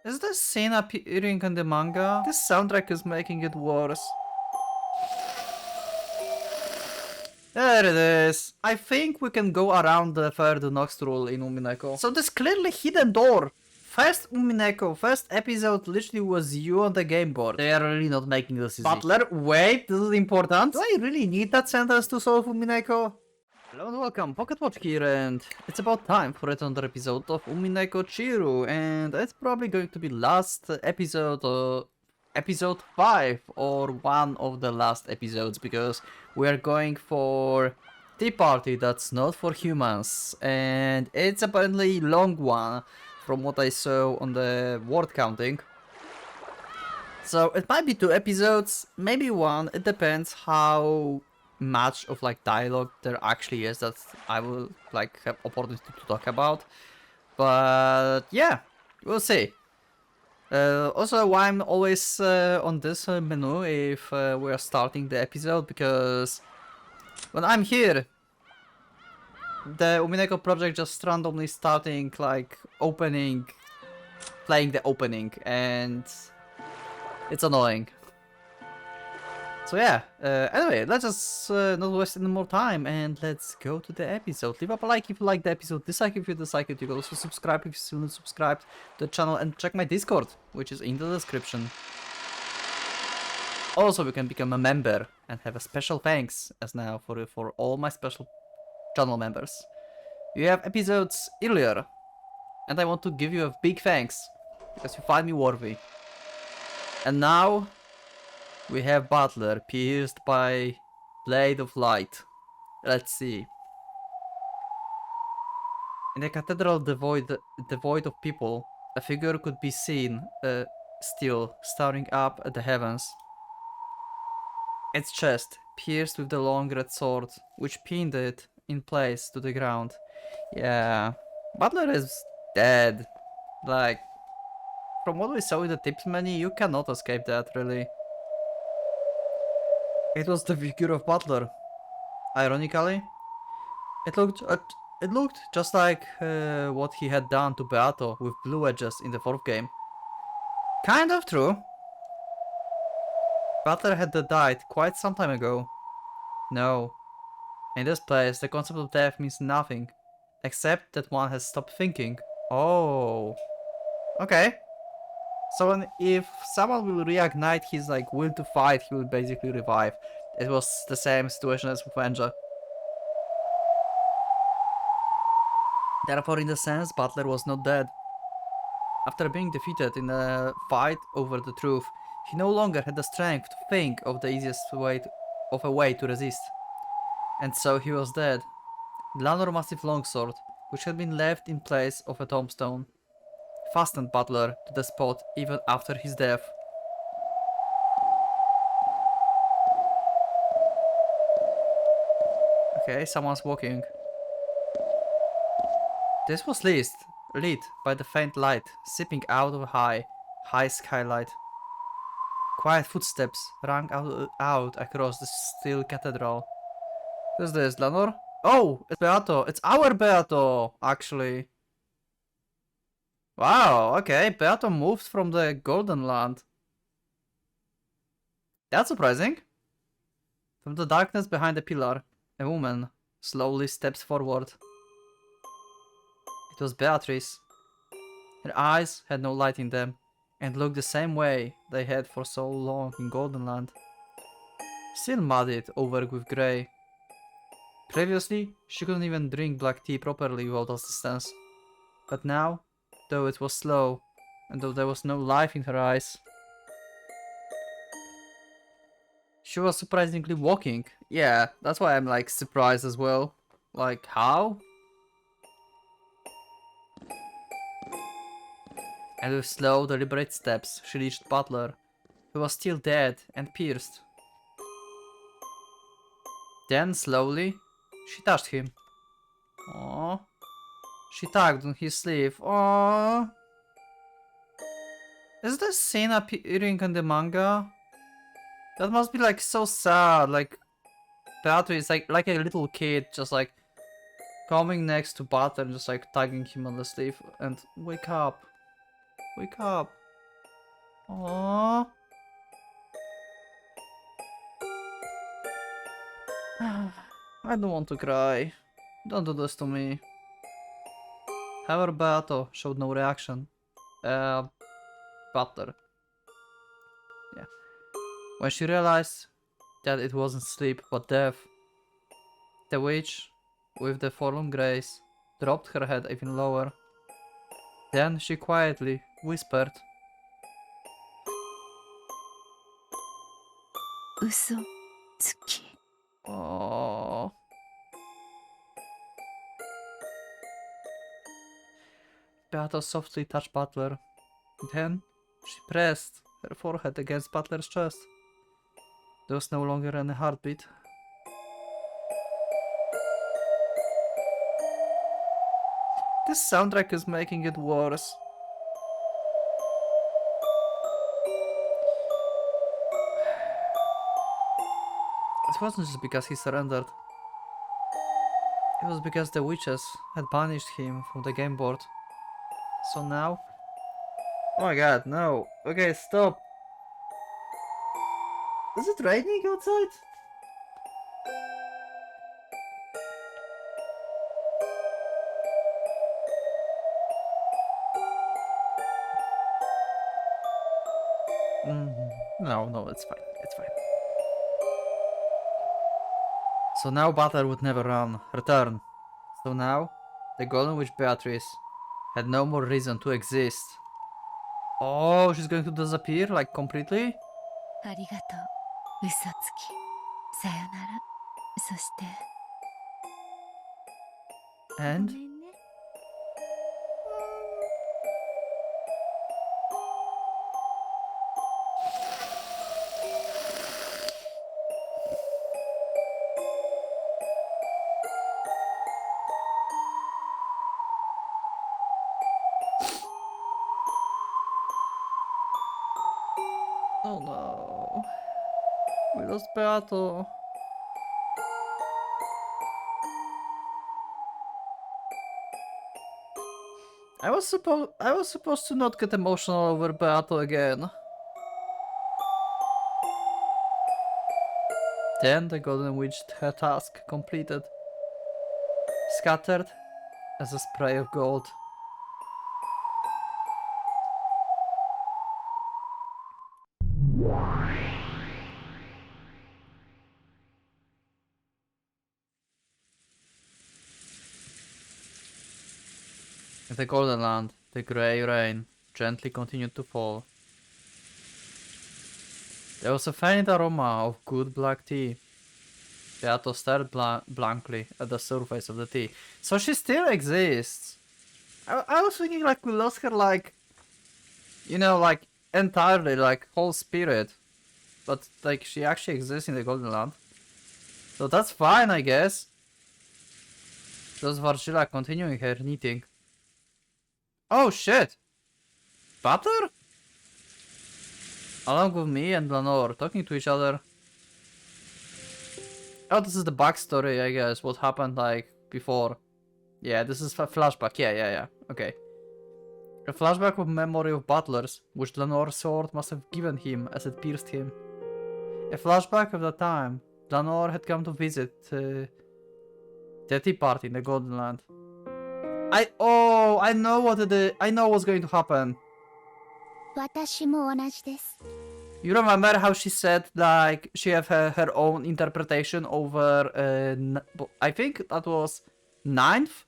Is this scene appearing in the manga? This soundtrack is making it worse. There it is. I think we can go around the third Noxtrul in Umineko. So this clearly hidden door. First Umineko, first episode literally was you on the game board. They are really not making this easy. Butler, wait, this is important. Do I really need that sentence to solve Umineko? Hello and welcome, PocketWatch here, and it's about time for another episode of Umineko Chiru, and it's probably going to be last episode, episode 5, or one of the last episodes, because we are going for Tea Party that's not for humans, and it's apparently long one, from what I saw on the word counting. So it might be 2 episodes, maybe 1, it depends how much of like dialogue there actually is that I will like have opportunity to talk about, but yeah, we'll see. Also, why I'm always on this menu if we are starting the episode, because when I'm here the Umineko project just randomly starting like playing the opening, and it's annoying. So yeah, anyway, let's just not waste any more time and let's go to the episode. Leave up a like if you like the episode, dislike if you dislike it. You can also subscribe if you're still not subscribed to the channel, and check my Discord, which is in the description. Also, you can become a member and have a special thanks as now for all my special channel members. You have episodes earlier, and I want to give you a big thanks because you find me worthy. And now we have Butler pierced by blade of light. Let's see. In the cathedral devoid of people, a figure could be seen, still staring up at the heavens. Its chest pierced with the long red sword, which pinned it in place to the ground. Yeah, Butler is dead. Like, from what we saw in the tips menu, you cannot escape that, really. It was the figure of Butler. Ironically, it looked just like what he had done to Beato with blue edges in the 4th game. Kind of true. Butler had died quite some time ago. No. In this place, the concept of death means nothing, except that one has stopped thinking. Oh. Okay. So if someone will reignite his like will to fight, he will basically revive. It was the same situation as with Anja. Therefore, in a sense, Butler was not dead. After being defeated in a fight over the truth, he no longer had the strength to think of the easiest way of a way to resist. And so he was dead. Glanor massive longsword, which had been left in place of a tombstone, fastened Butler to the spot even after his death. Okay, someone's walking. This was lit by the faint light seeping out of a high skylight. Quiet footsteps rang out across the still cathedral. Who's this, Glanor? Oh, it's Beato. It's our Beato, actually. Wow, okay, Beato moved from the Golden Land. That's surprising. From the darkness behind the pillar, a woman slowly steps forward. It was Beatrice. Her eyes had no light in them, and looked the same way they had for so long in Goldenland. Still muddied over with grey. Previously, she couldn't even drink black tea properly without assistance. But now, though it was slow, and though there was no life in her eyes, she was surprisingly walking. Yeah, that's why I'm like surprised as well. Like, how? And with slow, deliberate steps, she reached Butler, who was still dead and pierced. Then, slowly, she touched him. Aww. She tugged on his sleeve. Aww. Is this scene appearing in the manga? That must be like so sad. Like, Beatrice is like a little kid, just like coming next to Butler and just like tugging him on the sleeve and wake up. Wake up. Aww. I don't want to cry. Don't do this to me. However, Beato showed no reaction. Butler. Yeah. When she realized that it wasn't sleep but death, the witch, with the forlorn grace, dropped her head even lower. Then she quietly whispered, 嘘つき "Aww." Beato softly touched Butler. Then she pressed her forehead against Butler's chest. There was no longer any heartbeat. This soundtrack is making it worse. It wasn't just because he surrendered. It was because the witches had banished him from the game board. So now... Oh my god, no. Okay, stop. Is it raining outside? No, it's fine. It's fine. So now Butler would never return. So now, the Golden Witch Beatrice had no more reason to exist. Oh, she's going to disappear, like, completely? ありがとう嘘つきさよならそして And? ごめんね Oh no. We lost Beato. I was supposed to not get emotional over Beato again. Then the Golden Witch her task completed. Scattered as a spray of gold. In the Golden Land, the grey rain gently continued to fall. There was a faint aroma of good black tea. Beato stared blankly at the surface of the tea. So she still exists. I was thinking like we lost her like, you know, like entirely, like whole spirit. But like she actually exists in the Golden Land. So that's fine, I guess. There's Vargilla continuing her knitting. Oh shit! Butter? Along with me and Lenore talking to each other. Oh, this is the backstory, I guess. What happened like before. Yeah, this is a flashback. Yeah. Okay. A flashback of memory of Butlers, which Lenore's sword must have given him as it pierced him. A flashback of the time Lenore had come to visit the tea party in the Golden Land. I know what it is. I know what's going to happen. 私も同じです You remember how she said like she have her own interpretation over I think that was 9th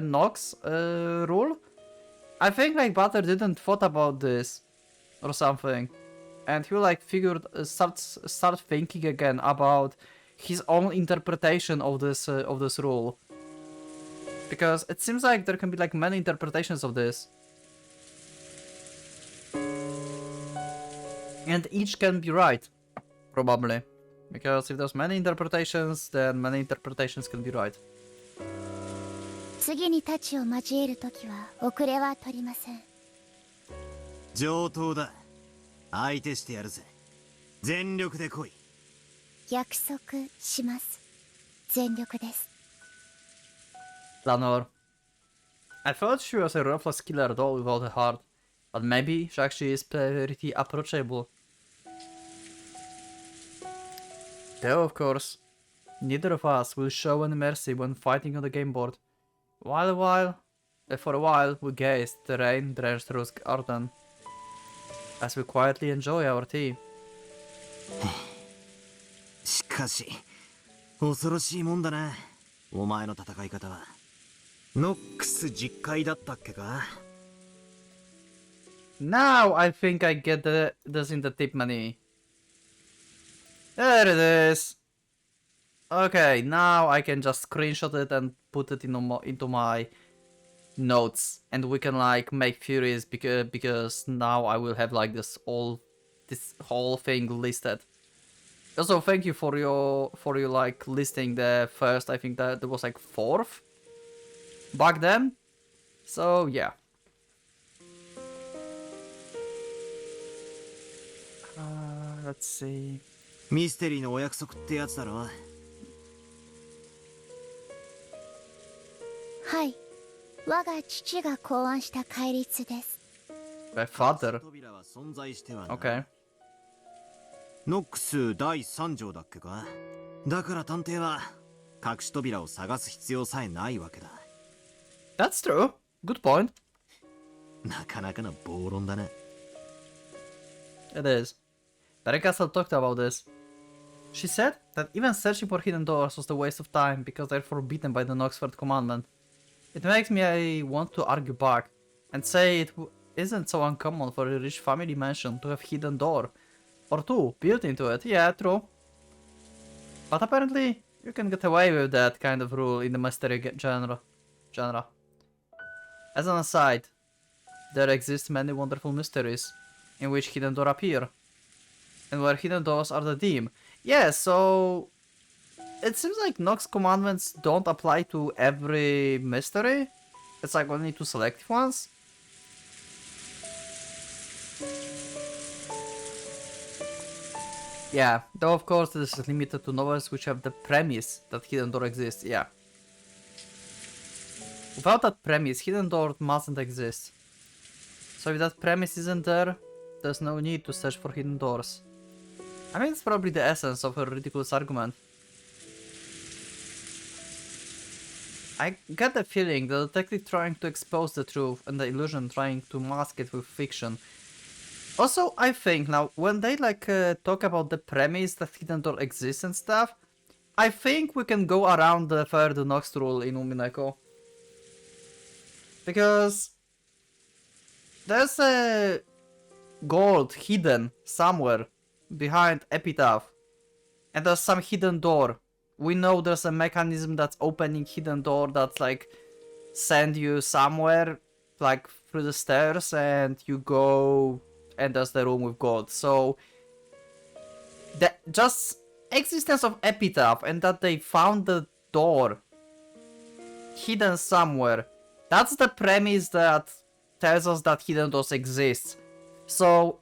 Nox rule. I think like Butter didn't thought about this or something, and he like figured start thinking again about his own interpretation of this rule, because it seems like there can be like many interpretations of this. And each can be right, probably. Because if there's many interpretations, then many interpretations can be right. 次に太刀を交えるときは遅れは取りません上等だ相手してやるぜ全力で来い約束します全力です Lanor. I thought she was a ruthless killer doll without a heart. But maybe she actually is pretty approachable. Though, of course, neither of us will show any mercy when fighting on the game board. For a while, we gazed the rain-drenched rose garden as we quietly enjoy our tea. しかし恐ろしいもんだな、お前の戦い方は。ノックス10回だったっけか。 Now I think I get this in the tip menu. There it is. Okay, now I can just screenshot it and put it into my notes, and we can like make furies because now I will have like this whole thing listed. Also, thank you for your like listing the first. I think that there was like 4th back then. So yeah. Let's see. ミステリーのお約束ってやつだろ。はい、我が父が考案した戒律です。 My father. 扉は存在してはない。 Okay. ノックス第3条だっけか。だから探偵は隠し扉を探す必要さえないわけだ。 That's true. Good point. なかなかの暴論だな。 It is. Castle talked about this. She said that even searching for hidden doors was a waste of time because they're forbidden by the Noxford commandment. It makes me want to argue back and say it isn't so uncommon for a rich family mansion to have hidden door or two built into it. Yeah, true. But apparently you can get away with that kind of rule in the mystery genre. As an aside, there exist many wonderful mysteries in which hidden door appear, and where hidden doors are the theme. Yeah, so it seems like Nox commandments don't apply to every mystery. It's like only to selective ones. Yeah, though of course this is limited to novels which have the premise that hidden door exists, yeah. Without that premise, hidden door mustn't exist. So if that premise isn't there, there's no need to search for hidden doors. I mean, it's probably the essence of a ridiculous argument. I get the feeling the detective trying to expose the truth and the illusion trying to mask it with fiction. Also, I think now, when they like talk about the premise that hidden door exists and stuff, I think we can go around the third Nox rule in Umineko. Because there's a gold hidden somewhere behind Epitaph, and there's some hidden door. We know there's a mechanism that's opening hidden door that's like send you somewhere like through the stairs, and you go and there's the room with gold. So the just existence of Epitaph and that they found the door hidden somewhere, that's the premise that tells us that hidden doors exist. So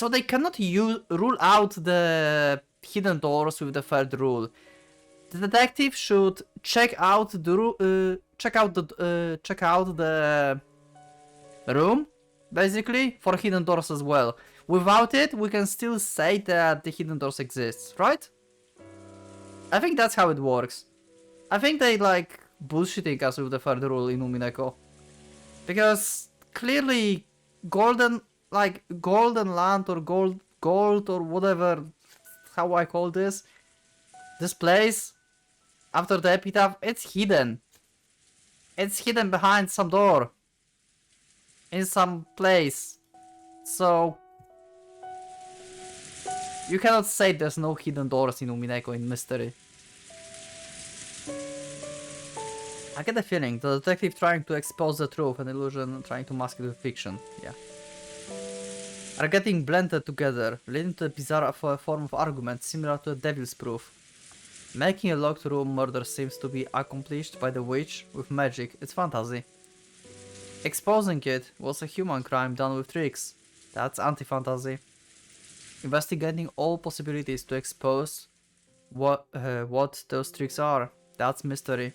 they cannot rule out the hidden doors with the third rule. The detective should check out the room basically for hidden doors as well. Without it, we can still say that the hidden doors exist, right? I think that's how it works. I think they like bullshitting us with the third rule in Umineko, because clearly golden land or gold or whatever, how I call this place after the epitaph, it's hidden behind some door in some place, so you cannot say there's no hidden doors in Umineko in mystery. I get the feeling the detective trying to expose the truth and illusion, trying to mask it with fiction, yeah, are getting blended together, leading to a bizarre form of argument similar to a devil's proof. Making a locked room murder seems to be accomplished by the witch with magic, it's fantasy. Exposing it was a human crime done with tricks, that's anti-fantasy. Investigating all possibilities to expose what those tricks are, that's mystery.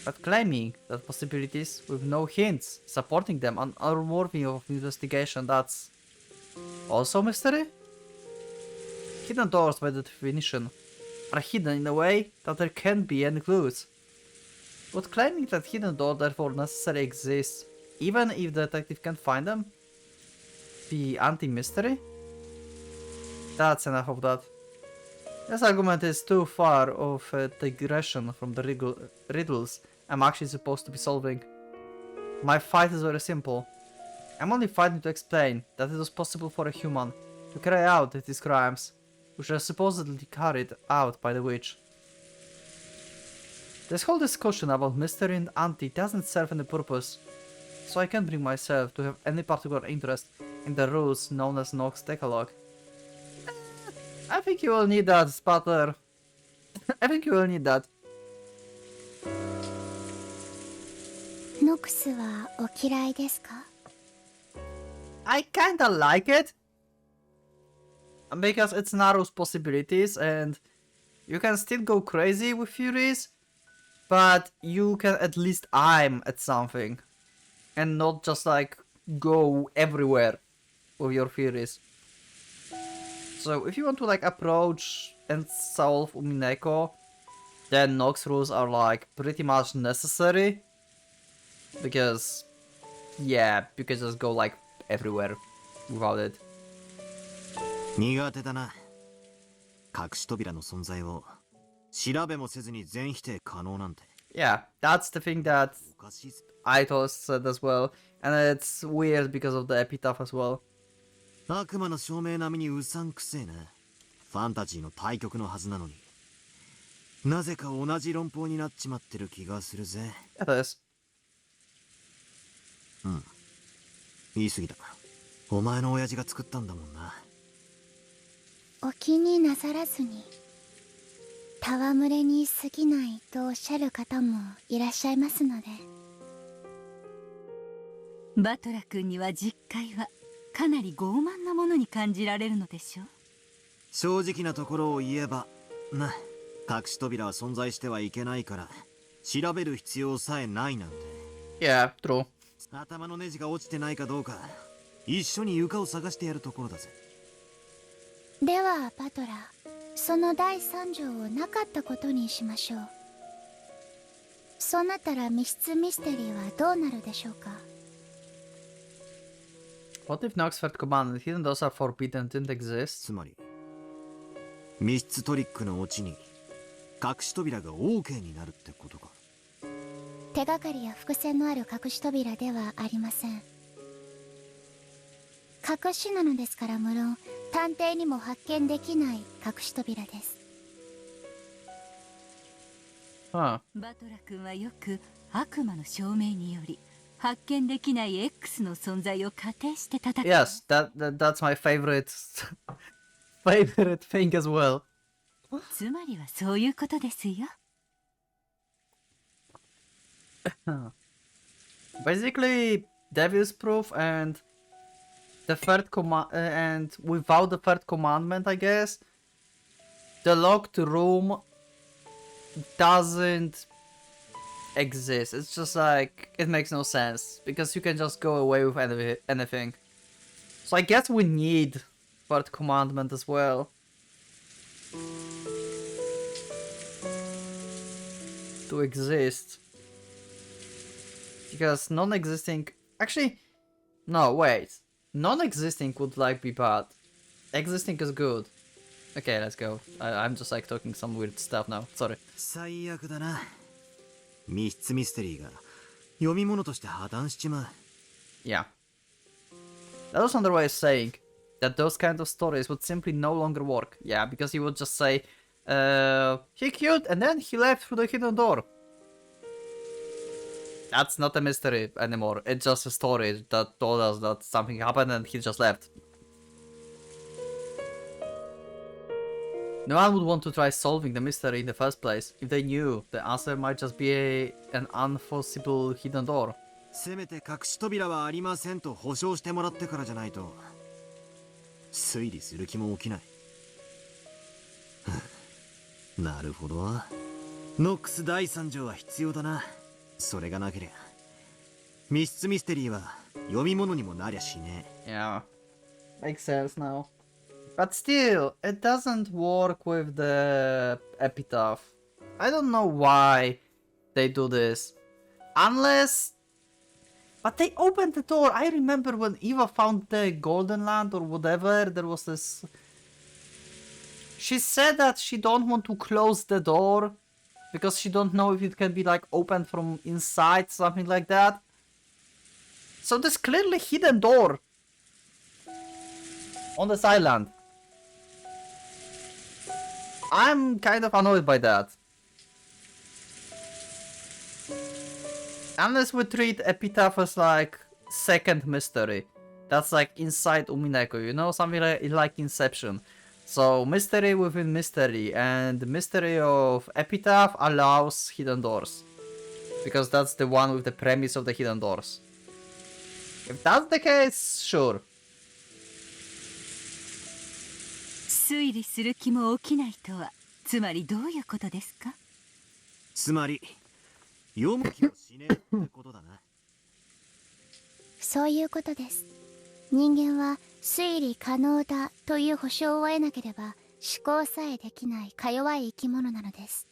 But claiming that possibilities with no hints supporting them are unworthy of investigation, that's also mystery? Hidden doors by definition are hidden in a way that there can't be any clues. Would claiming that hidden door therefore necessarily exists, even if the detective can't find them, be anti-mystery? That's enough of that. This argument is too far of a digression from the riddles I'm actually supposed to be solving. My fight is very simple. I'm only fighting to explain that it was possible for a human to carry out these crimes, which are supposedly carried out by the witch. This whole discussion about mystery and anti doesn't serve any purpose, so I can't bring myself to have any particular interest in the rules known as Nox Decalogue. I think you will need that, Spatter. I think you will need that. ノクスはお嫌いですか？ I kinda like it. Because it narrows possibilities and you can still go crazy with theories, but you can at least aim at something. And not just like go everywhere with your theories. So if you want to like approach and solve Umineko, then Nox rules are like pretty much necessary. Because yeah, you can just go like everywhere without it. 苦手だな。隠し扉の存在を調べもせずに全否定可能なんて。Yeah, that's the thing that おかしいぜ。 Aitos said as well, and it's weird because of the epitaph as well. 悪魔の証明並みにうさんくせえな。ファンタジーの対極のはずなのに。なぜか同じ論法になっちまってる気がするぜ。It is. 言い過ぎた。お前の親父が作ったんだもんな。お気になさらずに。戯れに過ぎないとおっしゃる方もいらっしゃいますので。バトラ君には実会はかなり傲慢なものに感じられるのでしょう。正直なところを言えばな、隠し扉は存在してはいけないから調べる必要さえないなんて。 Yeah, true. 頭のネジが落ちてないかどうか一緒に床を探してやるところだぜ。ではバトラー、その第3条をなかったことにしましょう。そうなったら密室ミステリーはどうなるでしょうか。 What if Nox third command and hidden doors are forbidden didn't exist? つまり密室トリックのオチに隠し扉が OK になるってことか。手がかりや伏線のある隠し扉ではありません。隠しなのですから無論探偵にも発見できない隠し扉です。 Huh. バトラ君はよく悪魔の証明により発見できない X の存在を仮定して戦う。 Yes, that's my favorite favorite thing as well. つまりはそういうことですよ。Basically, Devil's Proof and the third command, and without the third commandment, I guess, the locked room doesn't exist. It's just like, it makes no sense, because you can just go away with anything. So I guess we need third commandment as well. To exist. Because non-existing... Actually, no, wait. Non-existing would like be bad. Existing is good. Okay, let's go. I'm just like talking some weird stuff now. Sorry. 最悪だな。密室ミステリーが読み物として破綻しちまう。 Yeah. That was another way of saying that those kind of stories would simply no longer work. Yeah, because you would just say, he killed and then he left through the hidden door. That's not a mystery anymore. It's just a story that told us that something happened and he just left. No one would want to try solving the mystery in the first place if they knew the answer might just be an unforeseeable hidden door. せめて隠し扉はありませんと保証してもらってからじゃないと推理する気も起きない。なるほど。ノックス第3条は必要だな。それがなけりゃ密室ミステリーは読み物にもなりゃしねえ。 Yeah, makes sense now. But still, it doesn't work with the epitaph. I don't know why they do this. Unless... But they opened the door. I remember when Eva found the Golden Land or whatever, there was this... She said that she don't want to close the door because she don't know if it can be like opened from inside, something like that. So there's clearly hidden door on this island. I'm kind of annoyed by that. Unless we treat Epitaph as like second mystery. That's like inside Umineko, you know? Something like Inception. So mystery within mystery, and the mystery of Epitaph allows hidden doors. Because that's the one with the premise of the hidden doors. If that's the case, sure. 推理する気も起きないとはつまりどういうことですか？つまり読む気もしねえってことだな。そういうことです。人間は推理可能だという保証を得なければ思考さえできないか弱い生き物なのです。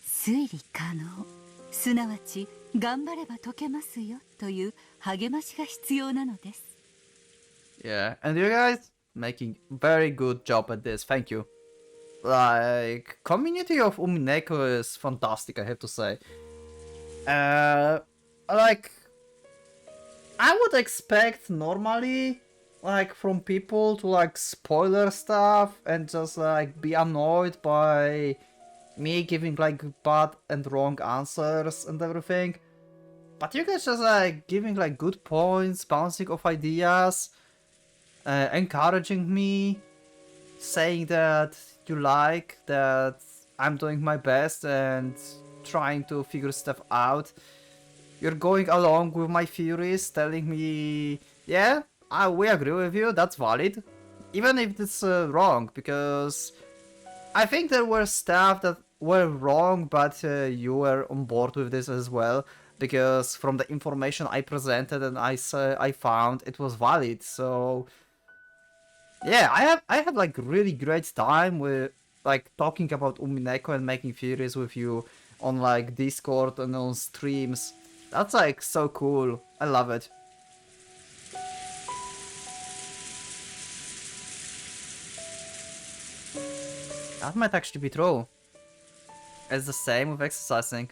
推理可能、すなわち頑張れば解けますよという励ましが必要なのです。Yeah, and you guys making very good job at this. Thank you. Like, community of Umineko is fantastic, I have to say. Like, I would expect normally, like, from people to like spoiler stuff and just like be annoyed by me giving like bad and wrong answers and everything. But you guys just like giving like good points, bouncing off ideas, encouraging me, saying that you like that I'm doing my best and trying to figure stuff out. You're going along with my theories, telling me, yeah, we agree with you, that's valid. Even if it's wrong, because I think there were stuff that were wrong, but you were on board with this as well. Because from the information I presented and I found, it was valid. So yeah, I have like really great time with like talking about Umineko and making theories with you on like Discord and on streams. That's like so cool. I love it. That might actually be true. It's the same with exercising.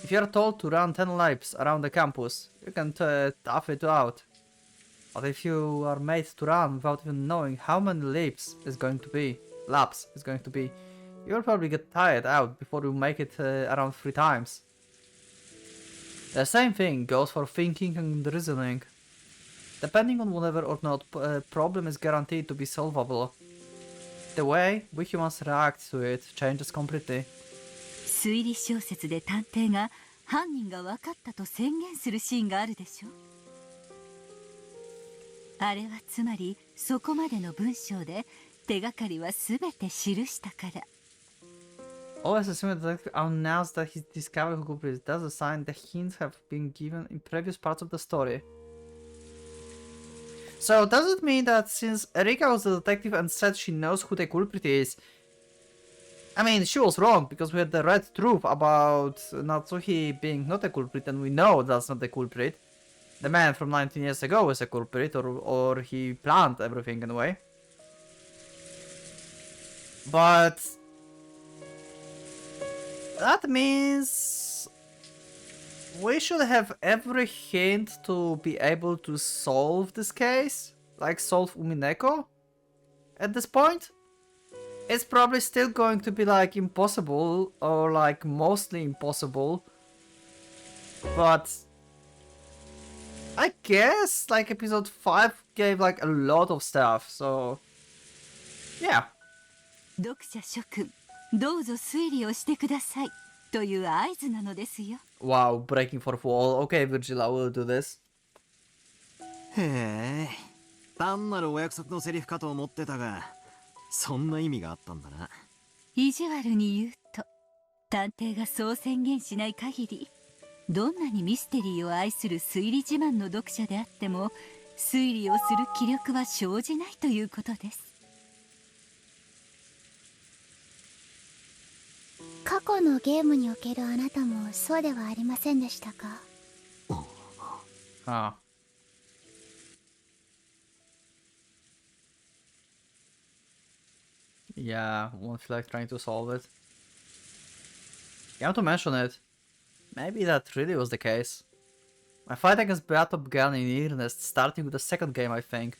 If you are told to run 10 laps around the campus, you can tough it out. But if you are made to run without even knowing how many laps is going to be, you will probably get tired out before you make it around 3 times. The same thing goes for thinking and reasoning. Depending on whether or not a problem is guaranteed to be solvable, the way we humans react to it changes completely. 推理小説で探偵が犯人が分かったと宣言するシーンがあるでしょ。あれはつまりそこまでの文章で手がかりは全て記したから。Always assume the detective announced that he discovered who culprit. That's a sign that hints have been given in previous parts of the story. So does it mean that since Erika was the detective and said she knows who the culprit is, I mean, she was wrong because we had the red truth about Natsuhi being not a culprit, and we know that's not the culprit. The man from 19 years ago is a culprit, or he planned everything in a way. But that means we should have every hint to be able to solve this case, like solve Umineko at this point. It's probably still going to be like impossible, or like mostly impossible, but I guess like episode 5 gave like a lot of stuff, so yeah. 読者諸君、どうぞ推理をしてくださいという合図なのですよ。Wow, breaking fourth wall. Okay, Virgil, I will do this. へえ、単なるお約束のセリフかと思ってたが、そんな意味があったんだな。意地悪に言うと、探偵がそう宣言しない限り、どんなにミステリーを愛する推理自慢の読者であっても推理をする気力は生じないということです。過去のゲームにおけるあなたもそうではありませんでしたか？ Huh. Yeah, won't feel like trying to solve it. You have to mention it. Maybe that really was the case. My fight against Beato began in earnest, starting with the second game, I think.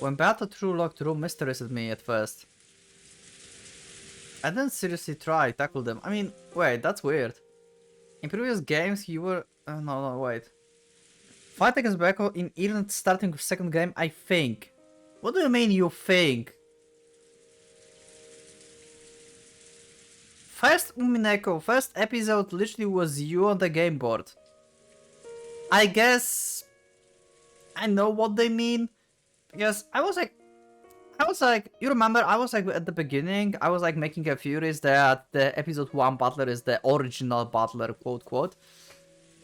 When Beato threw locked room mysteries at me at first. I didn't seriously try to tackle them. I mean, wait, that's weird. In previous games you were... no, wait. Fight against Beato in earnest, starting with second game, I think. What do you mean you think? First Umineko, first episode literally was you on the game board. I guess I know what they mean, because I was like, you remember, I was like at the beginning, I was like making a theories that the episode 1 butler is the original butler, quote quote.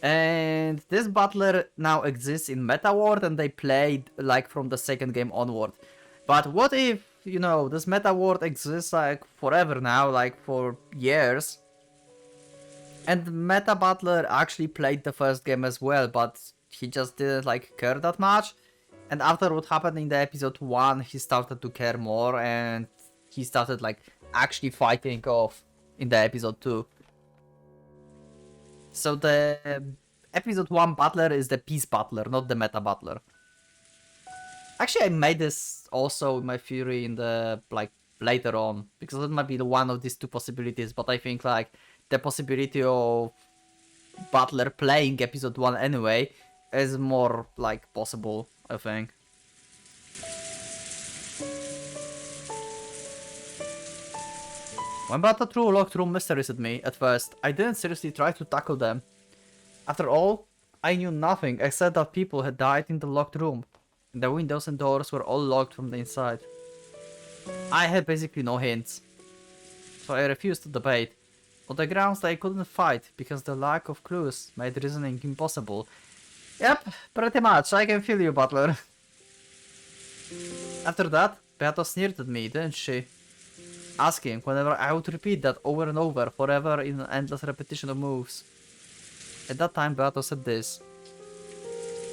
And this butler now exists in Meta World and they played like from the second game onward. But what if, you know, this Meta World exists like forever now, like for years. And Meta Butler actually played the first game as well, but he just didn't like care that much. And after what happened in the episode 1, he started to care more and he started like actually fighting off in the episode 2. So the episode 1 Butler is the Peace Butler, not the Meta Butler. Actually, I made this also in my theory in the like later on, because it might be the one of these two possibilities, but I think like the possibility of Butler playing episode 1 anyway is more like possible, I think. When Butler threw locked room mysteries at me at first, I didn't seriously try to tackle them. After all, I knew nothing except that people had died in the locked room. And the windows and doors were all locked from the inside. I had basically no hints. So I refused to debate, on the grounds that I couldn't fight because the lack of clues made reasoning impossible. Yep, pretty much, I can feel you, Butler. After that, Beato sneered at me, didn't she? Asking whenever I would repeat that over and over, forever in an endless repetition of moves. At that time, Beato said this.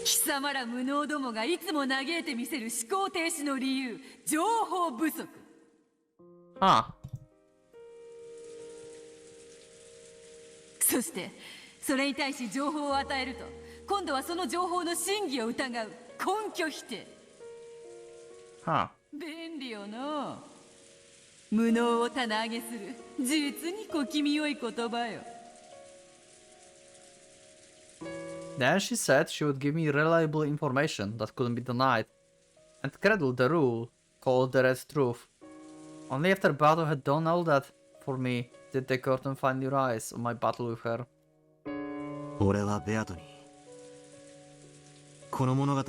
貴様ら無能どもがいつも嘆いてみせる思考停止の理由、情報不足。Huh. そして、それに対し情報を与えると、今度はその情報の真偽を疑う根拠否定。Huh. 便利よな。無能を棚上げする、実に小気味よい言葉よ。Then she said she would give me reliable information that couldn't be denied, and cradled the rule called the Red Truth. Only after Beato had done all that for me did the curtain finally rise on my battle with her. 俺はベアトにこの物語は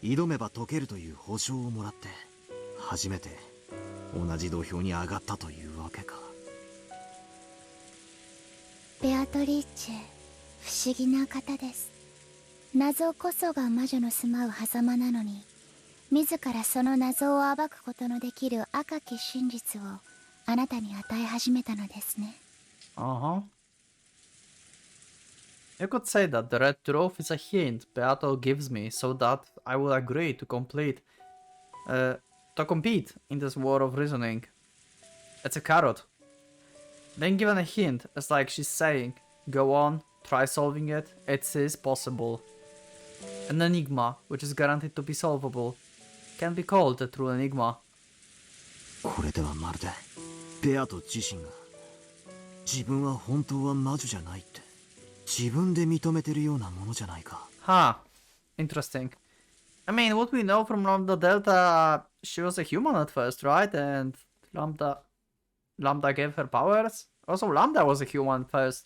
挑めば解けるという保証をもらって初めて同じ土俵に上がったというわけか。ベアトリーチェ、不思議な方です。謎こそが魔女の住まう狭間なのに、自らその謎を暴くことのできる赤き真実をあなたに与え始めたのですね。Uh-huh. You could say that the Red Truth is a hint Beato gives me so that I will agree to compete in this war of reasoning. It's a carrot. Being given a hint is like she's saying, go on, try solving it, it is possible. An enigma, which is guaranteed to be solvable, can be called a true enigma. これではまるでベアト自身が自分は本当は魔女じゃないって自分で認めてるようなものじゃないか。Huh. Interesting. I mean, what we know from Lambda Delta, she was a human at first, right? And Lambda gave her powers. Also, Lambda was a human first,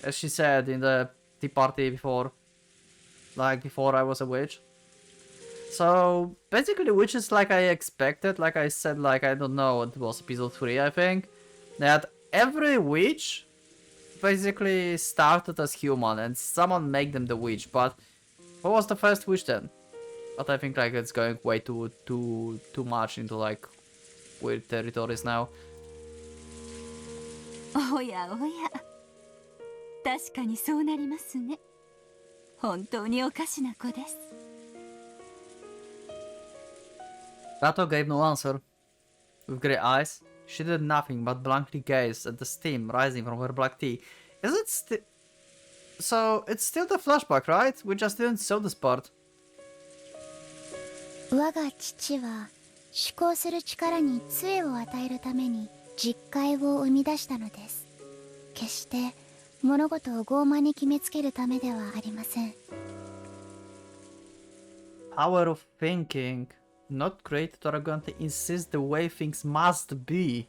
as she said in the tea party before. Like, before I was a witch. So, basically, which is like I expected, like I said, like, I don't know, it was episode 3, I think, that every witch basically started as human and someone made them the witch, but what was the first witch then? But I think like it's going way too much into like weird territories now. おやおや、確かにそうなりますね。本当におかしな子です。Rato gave no answer. With grey eyes, she did nothing but blankly gaze at the steam rising from her black tea. Is it still... So, it's still the flashback, right? We just didn't show this part. 我が父は思考する力に杖を与えるために実戒を生み出したのです。決して物事を傲慢に決めつけるためではありません。Power of thinking. Not created to arrogantly insist the way things must be.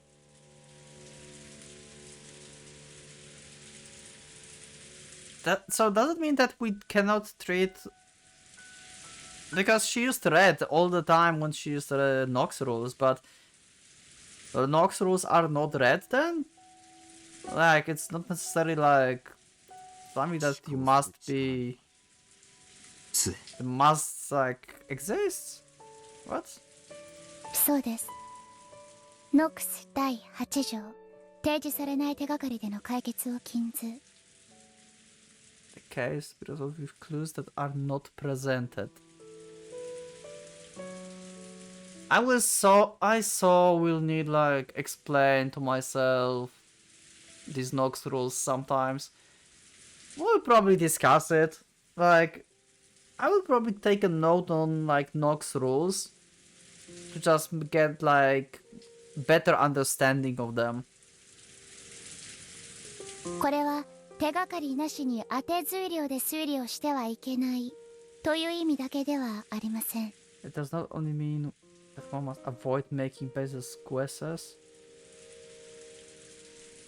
So does it mean that we cannot treat... Because she used red all the time when she used the Nox rules, but... The Nox rules are not red then? Like, it's not necessarily like... something that you must be... It must, like, exist? What? そうです。ノックス第8条、提示されない手がかりでの解決を禁ず。The case because of clues that are not presented. I saw we'll need like explain to myself these Nox rules sometimes. We'll probably discuss it. Like, I will probably take a note on like Nox rules to just get like better understanding of them. これは手がかりなしに当て推量で推理をしてはいけないという意味だけではありません。It does not only mean that one must avoid making baseless guesses.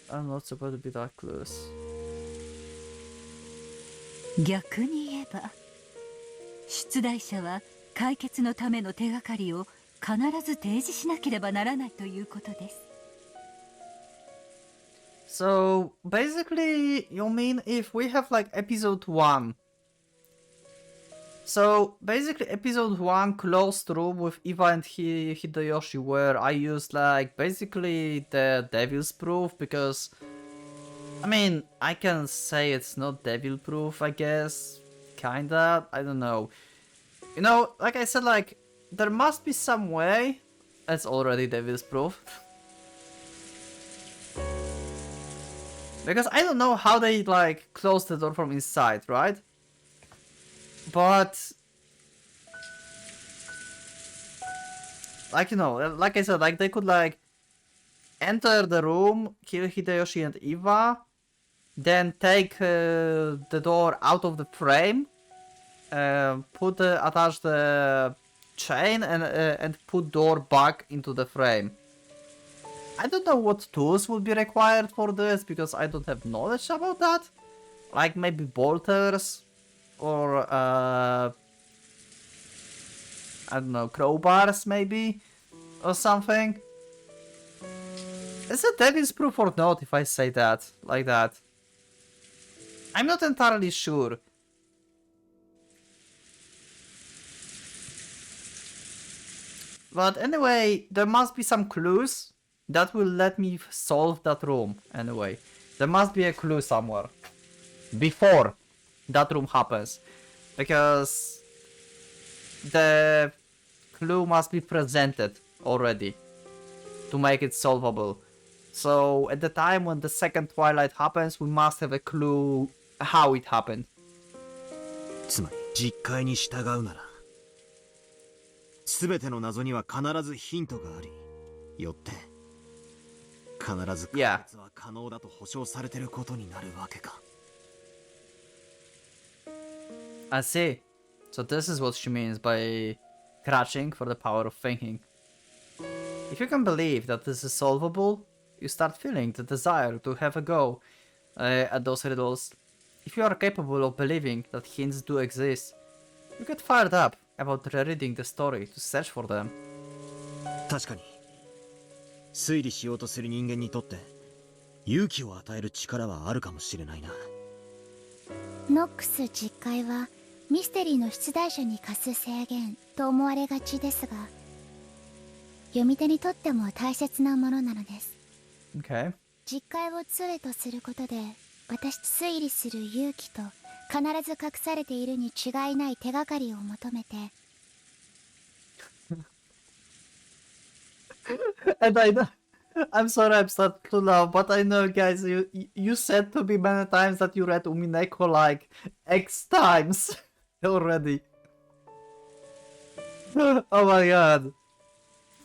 I'm not supposed to be that clueless. 逆に言えば、出題者は解決のための手がかりを必ず提示しなければならないということです。So basically, you mean if we have like episode 1. So basically episode 1 closed room with Eva and Hideyoshi, where I used like basically the devil's proof, because I mean, I can say it's not devil proof, I guess. Kinda, I don't know. You know, like I said, like there must be some way. That's already devil's proof. Because I don't know how they like close the door from inside, right? But like, you know, like I said, like they could like enter the room, kill Hideyoshi and Eva, then take the door out of the frame, attach the chain and put door back into the frame. I don't know what tools will be required for this, because I don't have knowledge about that. Like maybe bolters or I don't know, crowbars maybe or something. Is it devil's proof or not if I say that like that? I'm not entirely sure. But anyway, there must be some clues that will let me solve that room. Anyway, there must be a clue somewhere before that room happens, because the clue must be presented already to make it solvable. So at the time when the second twilight happens, we must have a clue how it happened. つまり実戒に従うなら全ての謎には必ずヒントがあり、よって必ず解決は可能だと保証されていることになるわけか。I see. So this is what she means by crouching for the power of thinking. If you can believe that this is solvable, you start feeling the desire to have a go at those riddles. If you are capable of believing that hints do exist, you get fired up about rereading the story to search for them. 確かに推理しようとする人間にとって勇気を与える力はあるかもしれないな。ノックス実会はミステリーの出題者に課す制限と思われがちですが、読み手にとっても大切なものなのです。 Okay. 実会を杖とすることで、私推理する勇気と必ず隠されているに違いない手がかりを求めて。And I know, I'm sorry I'm starting to laugh, but I know, guys, you said to me many times that you read Umineko like X times already. Oh my god.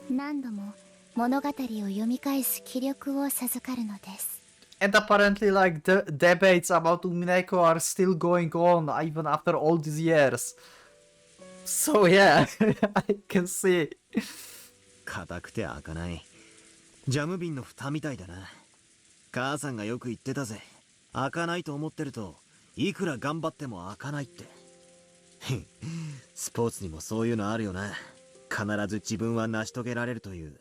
何度も物語を読み返す気力を授かるのです。 And apparently, like, the debates about Umineko are still going on even after all these years. So yeah, I can see. 硬くて開かない。ジャム瓶の蓋みたいだな。母さんがよく言ってたぜ。開かないと思ってるといくら頑張っても開かないって。スポーツにもそういうのあるよな。必ず自分は成し遂げられるという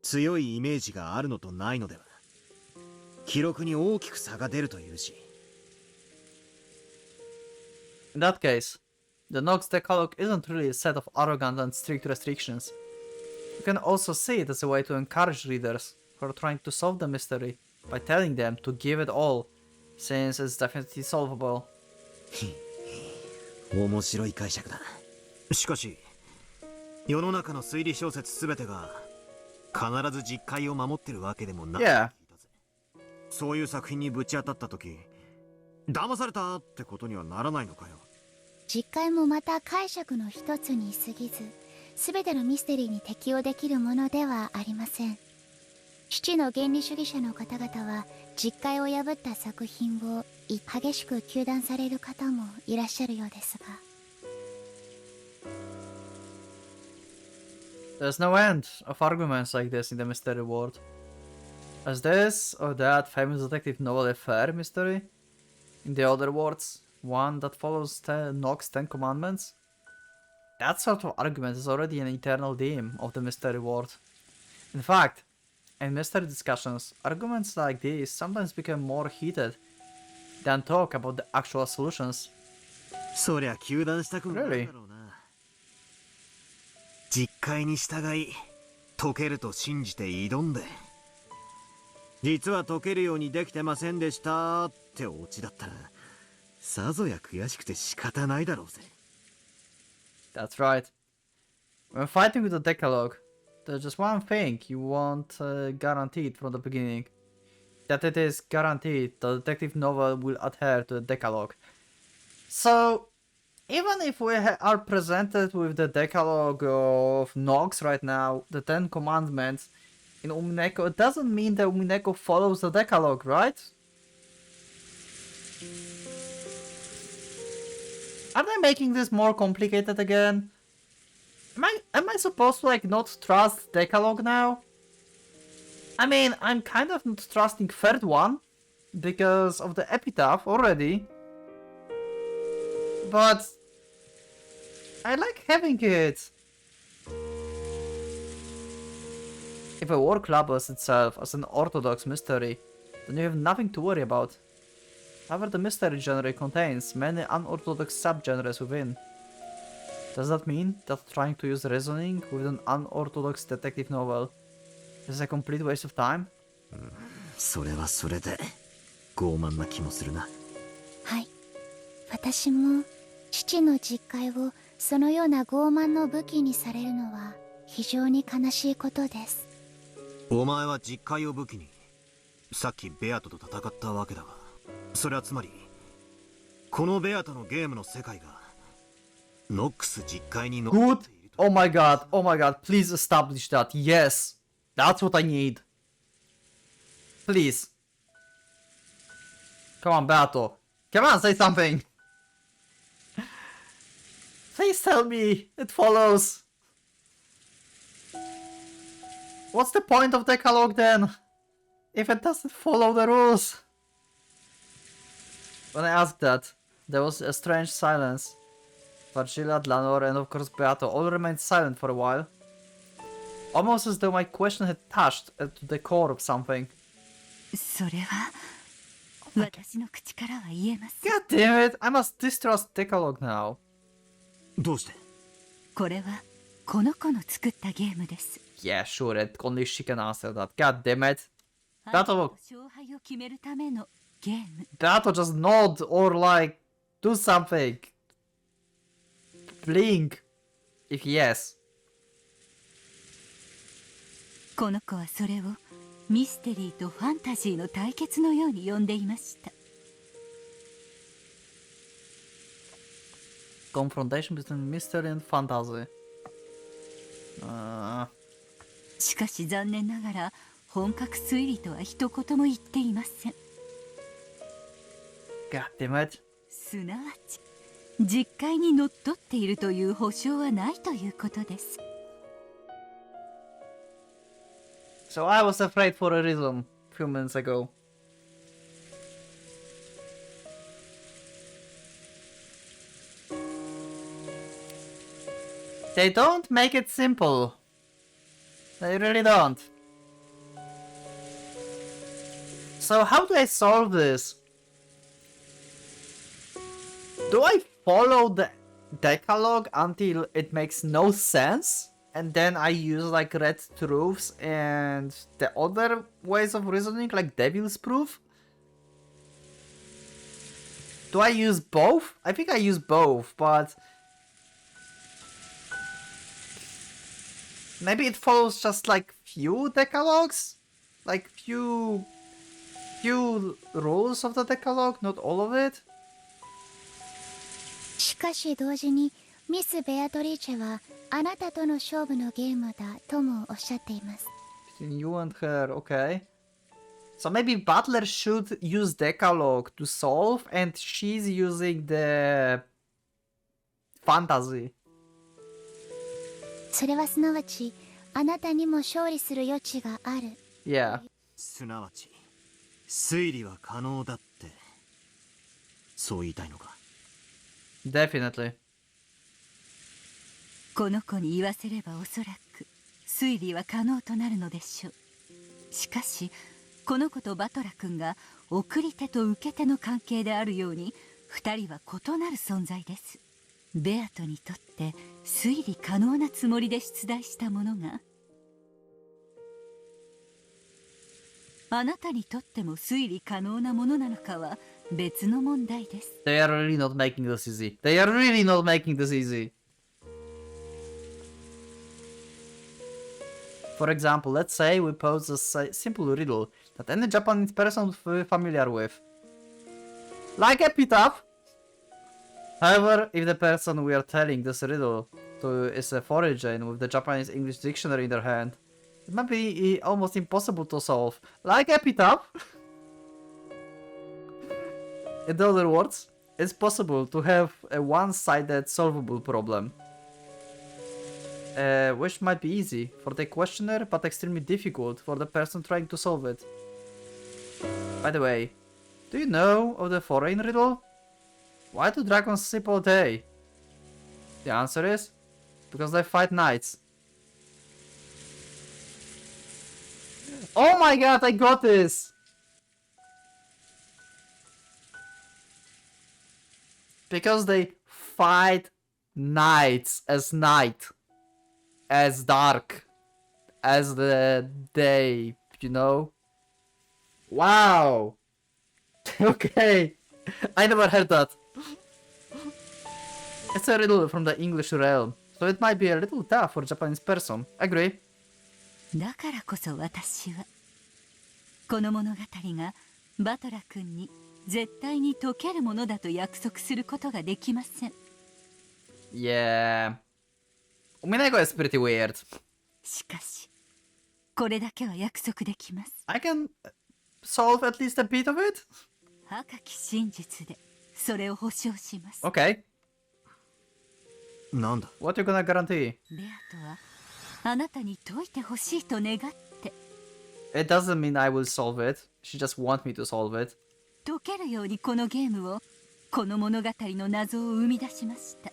強いイメージがあるのとないのでは。記録に大きく差が出るというし。In that case, the Nox Decalogue isn't really a set of arrogant and strict restrictions. You can also see it as a way to encourage readers who are trying to solve the mystery by telling them to give it all, since it's definitely solvable. 面白い解釈だ。しかし世の中の推理小説すべてが必ず実戒を守ってるわけでもない。Yeah. そういう作品にぶち当たった時、騙されたってことにはならないのかよ。実戒もまた解釈の一つに過ぎず、全てのミステリーに適用できるものではありません。父の原理主義者の方々は実戒を破った作品を激しく糾弾される方もいらっしゃるようですが。There's no end of arguments like this in the mystery world. As this or that famous detective novel affair mystery? In the other words, one that follows Nox's 10 Commandments? That sort of argument is already an eternal theme of the mystery world. In fact, in mystery discussions, arguments like these sometimes become more heated than talk about the actual solutions. そりゃ糾弾したくもなるだろうな。実戒に従い解けると信じて挑んで、実は解けるようにできてませんでしたってオチだったらさぞや悔しくて仕方ないだろうぜ。 That's right. When fighting with the Decalogue, there's just one thing you want guaranteed from the beginning. That it is guaranteed the detective novel will adhere to the Decalogue. So, even if we are presented with the Decalogue of Nox right now, the 10 Commandments in Umineko, it doesn't mean that Umineko follows the Decalogue, right? Are they making this more complicated again? Am I supposed to like not trust Decalogue now? I mean, I'm kind of not trusting third one because of the epitaph already. But I like having it. If a work labels itself as an orthodox mystery, then you have nothing to worry about. However, the mystery genre contains many unorthodox subgenres within. Does that mean that trying to use reasoning with an unorthodox detective novel is a complete waste of time? それはそれで傲慢な気もするな。はい、私も父の実戒をそのような傲慢の武器にされるのは非常に悲しいことです。お前は実戒を武器にさっきベアトと戦ったわけだが、それはつまりこのベアトのゲームの世界がノックス実戒に乗っていると。 Oh my god, please establish that. Yes, that's what I need. Please. Come on, Beato. Come on, say something. Please tell me it follows. What's the point of Decalogue then, if it doesn't follow the rules? When I asked that, there was a strange silence. Virgilia, Dlanor, and of course Beato all remained silent for a while. Almost as though my question had touched to the core of something. それは私の口からは言えません。 God damn it! I must distrust Decalogue now. どうして？これはこの子の作ったゲームです。 Yeah, sure, it only she can answer that. God damn it. だと勝敗を決めるためのゲーム。 That or just nod or like do something. Blink. If yes. この子はそれをミステリーとファンタジーの対決のように呼んでいました。 Confrontation between mystery and fantasy. しかし残念ながら本格推理とは一言も言っていません。 God damn it. すなわち実戒にのっとっているという保証はないということです。 So I was afraid for a reason a few minutes ago. They don't make it simple. They really don't. So how do I solve this? Do I follow the Decalogue until it makes no sense? And then I use like red truths and the other ways of reasoning like devil's proof? Do I use both? I think I use both, but maybe it follows just like few decalogues? Like few rules of the Decalogue, not all of it? しかし同時にミス・ベアトリーチェはあなたとの勝負のゲームだともおっしゃっています。 Between you and her, okay. So maybe Butler should use Decalogue to solve and she's using the fantasy. それはすなわちあなたにも勝利する余地がある。 Yeah. すなわち推理は可能だってそう言いたいのか？ Definitely. この子に言わせればおそらく推理は可能となるのでしょう。しかしこの子とバトラ君が送り手と受け手の関係であるように2人は異なる存在です。ベアトにとって推理可能なつもりで出題したものがあなたにとっても推理可能なものなのかは別の問題です。 They are really not making this easy. They are really not making this easy. For example, let's say we pose a simple riddle that any Japanese person would be familiar with. Like epitaph! However, if the person we are telling this riddle to is a foreigner with the Japanese English dictionary in their hand, it might be almost impossible to solve. Like epitaph! In other words, it's possible to have a one-sided solvable problem. Which might be easy for the questioner, but extremely difficult for the person trying to solve it. By the way, do you know of the foreign riddle? Why do dragons sleep all day? The answer is, because they fight knights. Oh my god, I got this! Because they fight nights as night. As dark. As the day, you know? Wow! Okay. I never heard that. It's a riddle from the English realm, so it might be a little tough for a Japanese person. Agree? だからこそ私はこの物語がバトラ君に絶対に解けるものだと約束することができません。 Yeah. Umineko is pretty weird. しかしこれだけは約束できます。 I can solve at least a bit of it? 赤き真実でそれを保証します。 Okay. なんだ？ What you gonna guarantee? ベアとはあなたに解いてほしいと願って It doesn't mean I will solve it. She just wants me to solve it. 解けるようにこのゲームをこの物語の謎を生み出しました。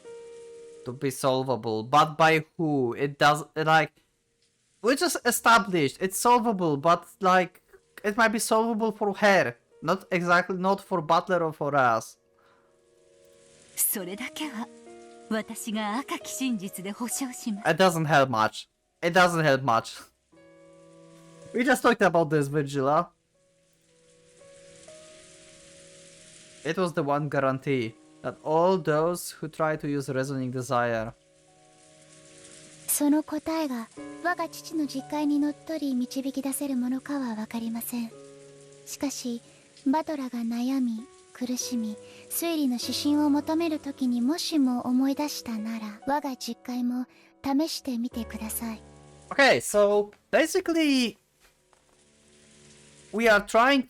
To be solvable, but by who? It does like we just established it's solvable, but like it might be solvable for her. Not exactly, not for Butler or for us. それだけは私が赤き真実で保証します。 It doesn't help much. It doesn't help much. We just talked about this, Virgila. It was the one guarantee that all those who try to use reasoning desire. その答えが我が父の実戒にのっとり導き出せるものかは分かりません。しかしバトラが悩み苦しみ推理の指針を求めるときにもしも思い出したなら我が実戒も試してみてください。 Okay, so basically we are going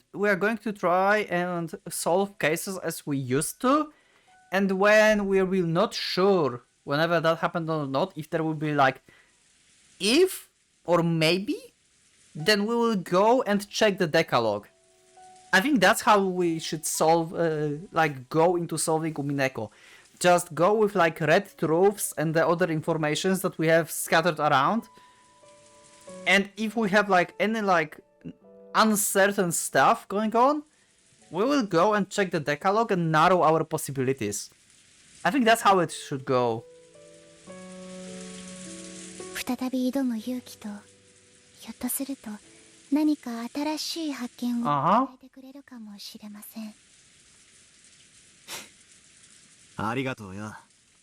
to try and solve cases as we used to, and when we will not sure whenever that happened or not, if there will be like if or maybe, then we will go and check the decalogue. I think that's how we should solve, like go into solving Umineko. Just go with like red truths and the other informations that we have scattered around. And if we have like any like uncertain stuff going on, we will go and check the decalogue and narrow our possibilities. I think that's how it should go. 再び挑む勇気とひょっとすると何か新しい発見を与えてくれるかもしれません。ありがとうよ。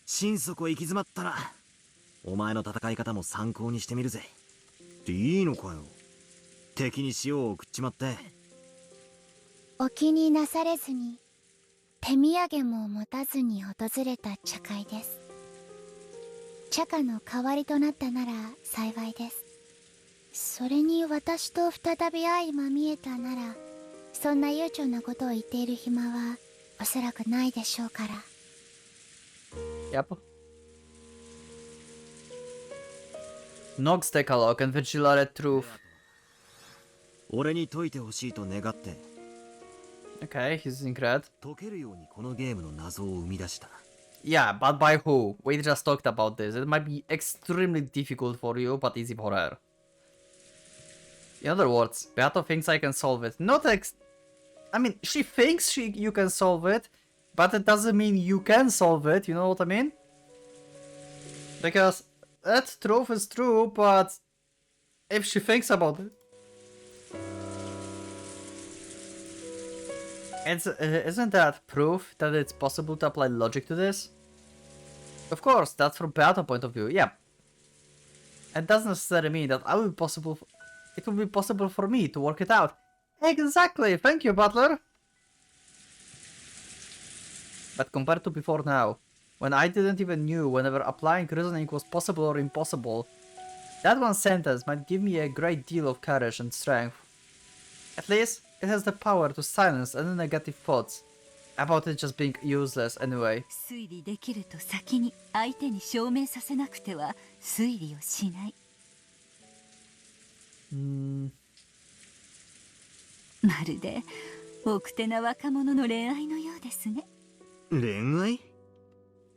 心底行き詰まったらお前の戦い方も参考にしてみるぜ。っていいのかよ。敵に塩を送っちまって。お気になされずに手土産も持たずに訪れた茶会です。茶花の代わりとなったなら幸いです。それに私と再び相まみえたならそんな悠長なことを言っている暇はおそらくないでしょうから。 Yep. Nox decalogue and Vigilare truth. 俺に解いてほしいと願って。Okay, he's in red. 解けるようにこのゲームの謎を生み出した。Yeah, but by who? We just talked about this. It might be extremely difficult for you, but easy for her. In other words, Beato thinks I can solve it. I mean, she thinks you can solve it, but it doesn't mean you can solve it, you know what I mean? Because that truth is true, but if she thinks about it... isn't that proof that it's possible to apply logic to this? Of course, that's from Beato's point of view, yeah. It doesn't necessarily mean that it will be possible for me to work it out. Exactly, thank you, Butler! But compared to before now, when I didn't even knew whenever applying reasoning was possible or impossible, that one sentence might give me a great deal of courage and strength. At least, it has the power to silence any negative thoughts about it just being useless anyway. 推理できると先に相手に証明させなくては推理をしない。まるで奥手な若者の恋愛のようですね。恋愛？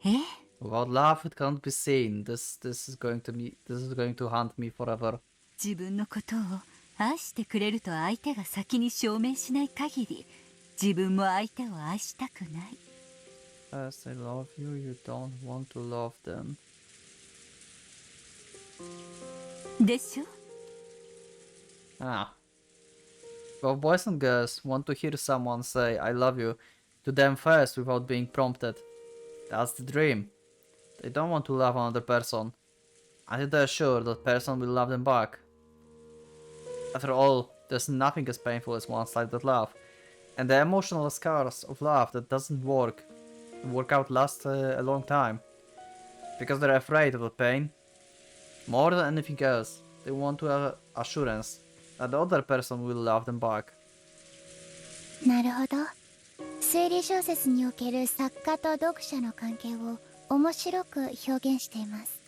ええ。 Without love, it can't be seen. This is going to haunt me forever. 自分のことを愛してくれると相手が先に証明しない限り、自分も相手を愛したくない。First they love you, you don't want to love them. でしょ? Ah. Well, boys and girls want to hear someone say I love you to them first without being prompted. That's the dream. They don't want to love another person until they're sure that person will love them back. After all, there's nothing as painful as one-sided love, and the emotional scars of love that doesn't work out last a long time, because they're afraid of the pain. More than anything else, they want to have assurance that the other person will love them back. なるほど。推理小説における作家と読者の関係を面白く表現しています。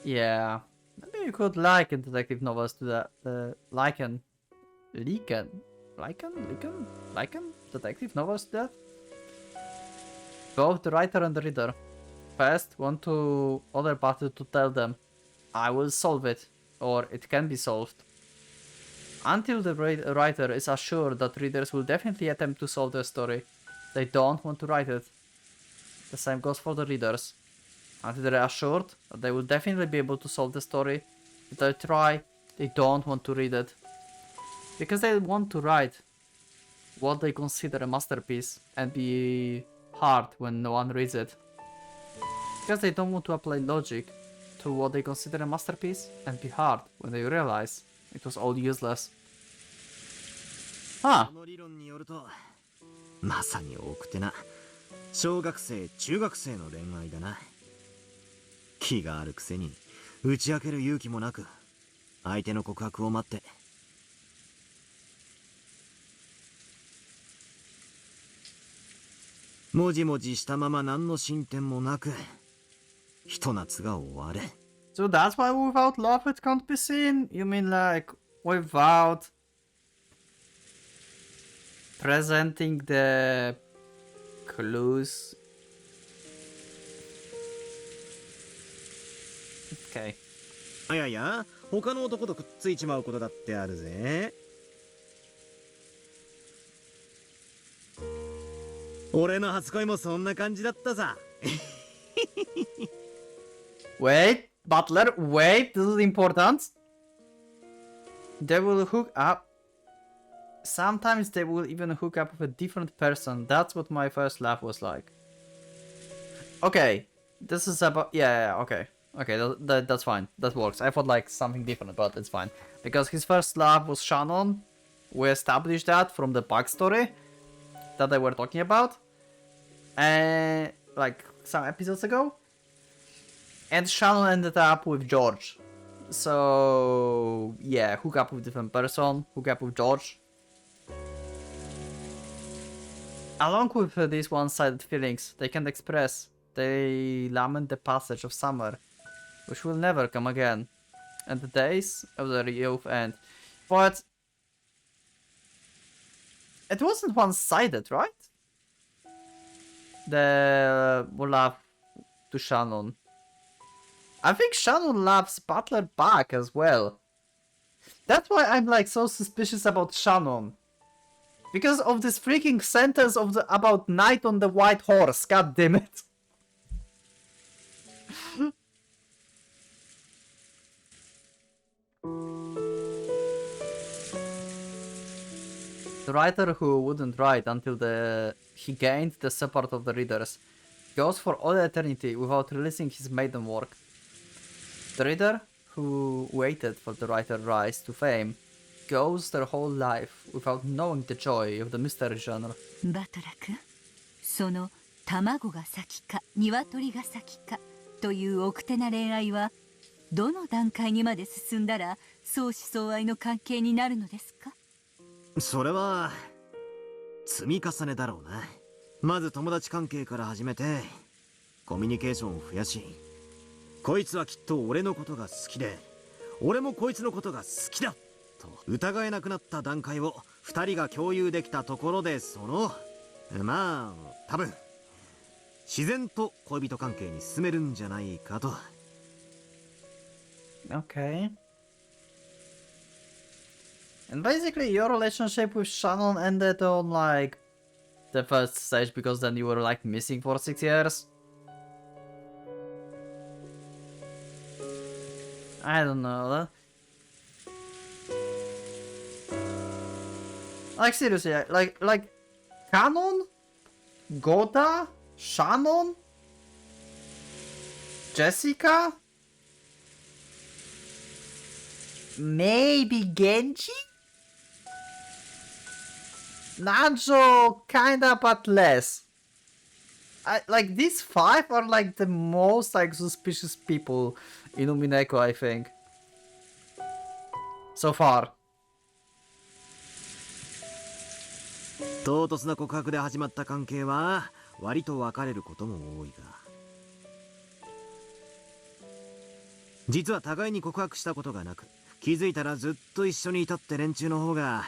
Yeah, maybe you could liken detective novels to that. Liken detective novels to that. Both the writer and the reader first want to other party to tell them, "I will solve it," or "It can be solved." Until the writer is assured that readers will definitely attempt to solve the story, they don't want to write it. The same goes for the readers. Until they're assured that they will definitely be able to solve the story, if they try, they don't want to read it. Because they want to write what they consider a masterpiece and be hard when no one reads it. Because they don't want to apply logic to what they consider a masterpiece and be hard when they realize it was all useless. Huh. この理論によると、まさに奥手な小学生中学生の恋愛だな。気があるくせに打ち明ける勇気もなく、相手の告白を待って。もじもじしたまま何の進展もなく、ひと夏が終わる。So that's why without love it can't be seen? You mean like without presenting the clues? Okay. いやいや、他の男とくっついちまうことだってあるぜ。俺の初恋もそんな感じだったさ。Wait, Butler, wait, this is important. They will hook up. Sometimes they will even hook up with a different person. That's what my first love was like. Okay, this is about... Yeah, okay. Okay, that's fine. That works. I thought like something different, but it's fine. Because his first love was Shannon. We established that from the backstory that they were talking about. And like some episodes ago. And Shannon ended up with George. So yeah, hook up with different person, hook up with George. Along with these one-sided feelings they can't express, they lament the passage of summer, which will never come again, and the days of their youth end. But it wasn't one-sided, right? The love to Shannon. I think Shannon loves Butler back as well. That's why I'm like so suspicious about Shannon. Because of this freaking sentence of about Knight on the White Horse, god damn it. The writer who wouldn't write until he gained the support of the readers goes for all eternity without releasing his maiden work. The reader who waited for the writer's rise to fame goes their whole life without knowing the joy of the mystery genre. バトラ君、その卵が先か鶏が先かという奥手な恋愛はどの段階にまで進んだら相思相愛の関係になるのですか？それは積み重ねだろうな。まず友達関係から始めてコミュニケーションを増やし、こいつはきっと俺のことが好きで俺もこいつのことが好きだと疑えなくなった段階を2人が共有できたところで、まあ多分自然と恋人関係に進めるんじゃないかと。 Okay. And basically your relationship with Shannon ended on like the first stage because then you were like missing for 6 years. I don't know. Like seriously, like Canon, Goda, Shannon, Jessica, maybe Genji, Najo, kinda, but less. Like these 5 are like the most like suspicious people in Umineko, I think. So far. 唐突な告白で始まった関係は割と別れることも多いが、実は互いに告白したことがなく気づいたらずっと一緒にいたって連中の方が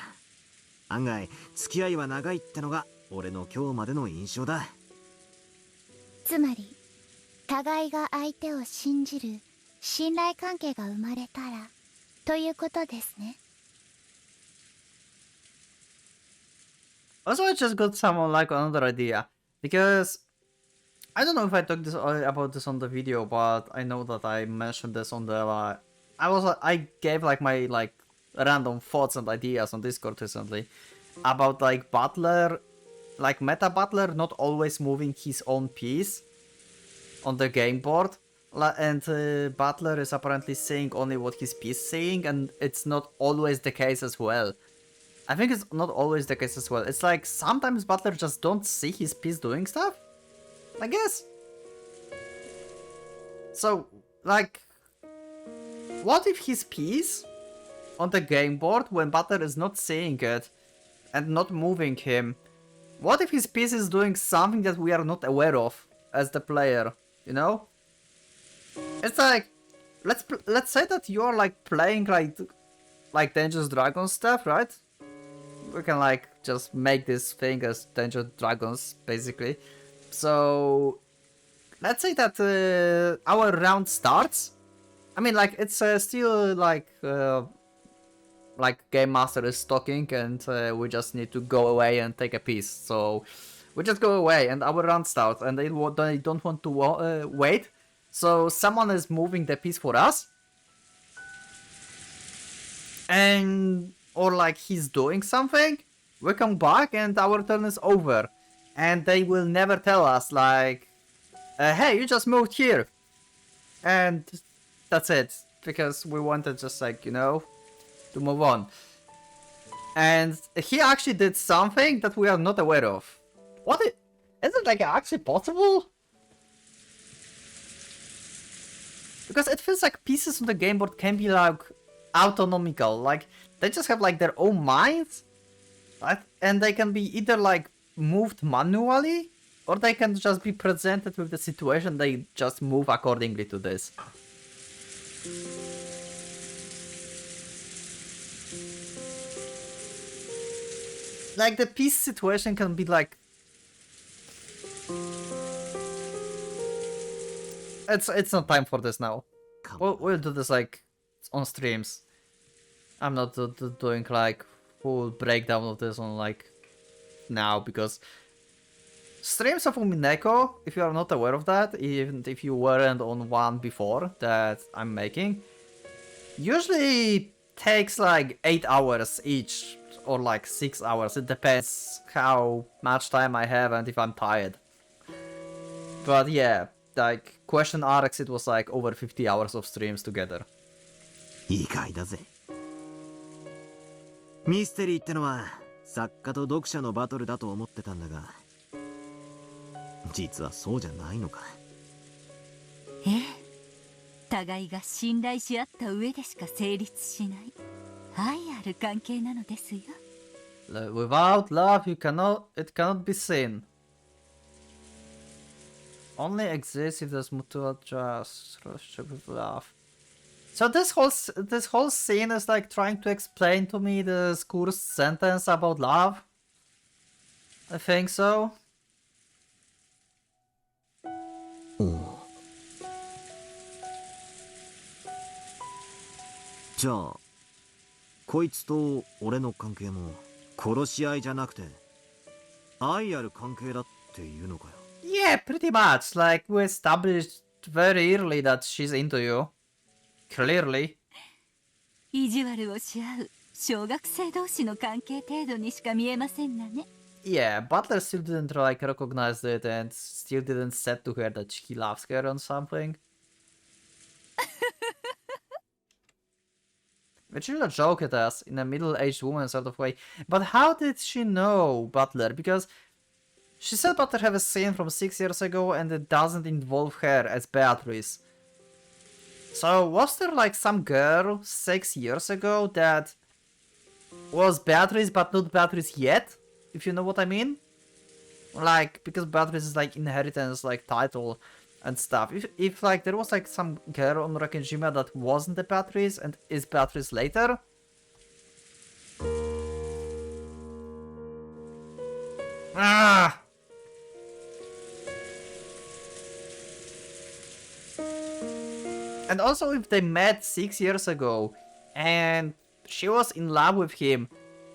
案外付き合いは長いってのが俺の今日までの印象だ。つまり互いが相手を信じる信頼関係が生まれたらということですね。Also, I just got someone like another idea, because I don't know if I talked this about this on the video, but I know that I mentioned this on the. I gave like my like random thoughts and ideas on Discord recently about like Butler, like meta Butler not always moving his own piece on the game board, and Butler is apparently saying only what his piece is saying, and it's not always the case as well. I think it's not always the case as well. It's like sometimes Butler just don't see his piece doing stuff, I guess. So, like, what if his piece on the game board, when Butler is not seeing it and not moving him, what if his piece is doing something that we are not aware of as the player, you know? It's like, let's say that you're like playing like Dangerous Dragon stuff, right? We can like just make this thing as Dangerous Dragons, basically. So let's say that our round starts. I mean, like it's still like Game Master is talking, and we just need to go away and take a piece. So we just go away, and our round starts, and they don't want to wait. So someone is moving the piece for us, and or like he's doing something. We come back, and our turn is over, and they will never tell us like, "Hey, you just moved here," and that's it, because we wanted just like, you know, to move on. And he actually did something that we are not aware of. Is it like actually possible? Because it feels like pieces on the game board can be like autonomical, like they just have like their own minds, right? And they can be either like moved manually, or they can just be presented with the situation, they just move accordingly to this. Like the piece situation can be like, it's not time for this now. We'll do this like on streams. I'm not doing like full breakdown of this on like now, because streams of Umineko, if you are not aware of that, even if you weren't on one before that I'm making, usually takes like 8 hours each, or like 6 hours. It depends how much time I have and if I'm tired. But yeah, like Question Arcs, it was like over 50 hours of streams together. 意外だぜ。ミステリーってのは作家と読者のバトルだと思ってたんだが、実はそうじゃないのか。ええ、互いが信頼し合った上でしか成立しない愛ある関係なのですよ。Without love, it cannot be seen. Only exists if there's mutual trust, relationship with love. So this whole scene is like trying to explain to me the school's sentence about love. I think so. じゃあこいつと俺の関係も殺し合いじゃなくて愛ある関係だっていうのかよ。Yeah, pretty much. Like we established very early that she's into you. Clearly. 意地悪をし合う小学生同士の関係程度にしか見えませんがね。Yeah, Butler still didn't like recognize it and still didn't say to her that he loves her or something. Which is a joke at us in a middle-aged woman sort of way. But how did she know Butler? Because she said Butler have a scene from 6 years ago and it doesn't involve her as Beatrice. So was there like some girl 6 years ago that was Beatrice but not Beatrice yet? If you know what I mean? Like, because Beatrice is like inheritance, like title and stuff. If like there was like some girl on Rakejima that wasn't the Beatrice and is Beatrice later. Ah! And also if they met 6 years ago and she was in love with him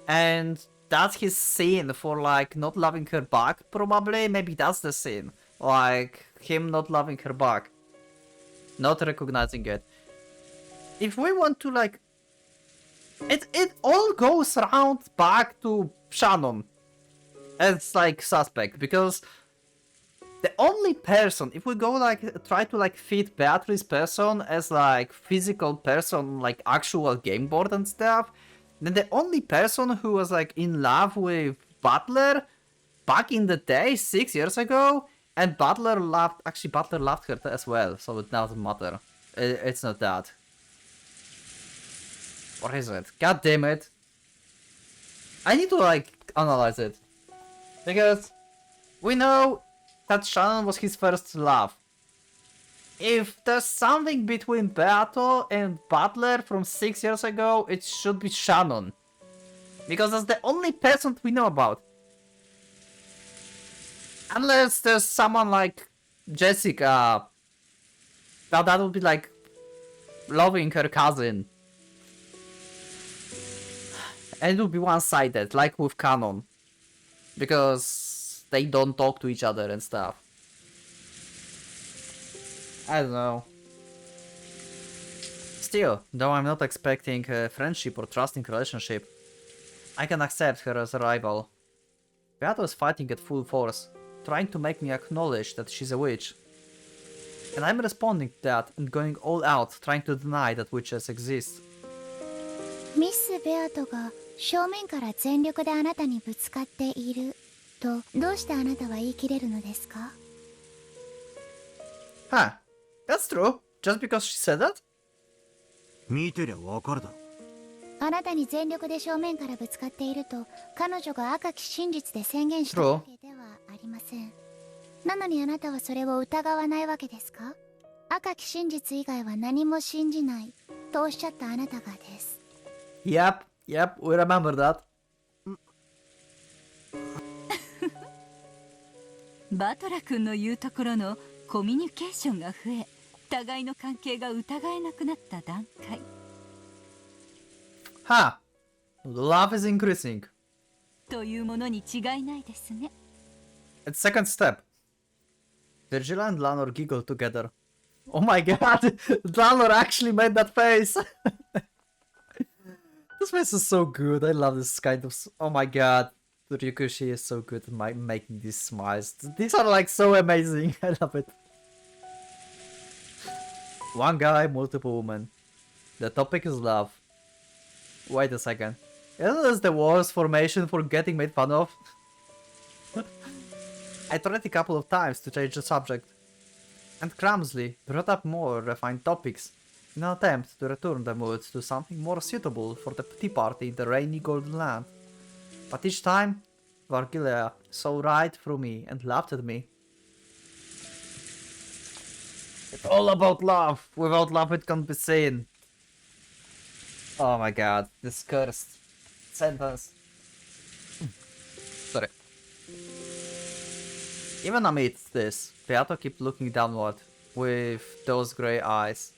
and that's his scene for like not loving her back, probably. Maybe that's the scene. Like him not loving her back. Not recognizing it. If we want to like it all goes around back to Shannon as like suspect, because the only person, if we go like try to like fit Beatrice person as like physical person, like actual game board and stuff, then the only person who was like in love with Butler back in the day 6 years ago, and Butler loved her as well, so it doesn't matter. It's not that. Or is it? God damn it. I need to like analyze it. Because we know that Shannon was his first love. If there's something between Beato and Butler from 6 years ago, it should be Shannon. Because that's the only person we know about. Unless there's someone like Jessica. Now that would be like loving her cousin. And it would be one-sided, like with Canon. Because they don't talk to each other and stuff. I don't know. Still, though I'm not expecting a friendship or trusting relationship, I can accept her as a rival. Beato is fighting at full force, trying to make me acknowledge that she's a witch. And I'm responding to that and going all out, trying to deny that witches exist. ミス・ベアトが正面から全力であなたにぶつかっているとどうしてあなたは言い切れるのですか？ Huh, that's true. Just because she said that? 見てりゃわかるだろ。あなたに全力で正面からぶつかっていると彼女が赤き真実で宣言したわけではありません。なのにあなたはそれを疑わないわけですか？赤き真実以外は何も信じないとおっしゃったあなたがです。 Yep, we remember that. バトラ君の言うところのコミュニケーションが増え、互いの関係が疑えなくなった段階。Huh. Love is increasing. というものに違いないですね。 It's second step. Virgil and Lanor giggle together. Oh my god! Lanor actually made that face! This face is so good. I love this kind of... Oh my god. Ryukushi is so good at making these smiles. These are like so amazing. I love it. One guy, multiple women. The topic is love. Wait a second. Isn't this the worst formation for getting made fun of? I tried a couple of times to change the subject, and clumsily brought up more refined topics in an attempt to return the mood to something more suitable for the tea party in the rainy golden land. But each time, Vargilia saw right through me and laughed at me. It's all about love. Without love it can't be seen. Oh my god, this cursed sentence. Sorry. Even amidst this, Beato kept looking downward with those grey eyes,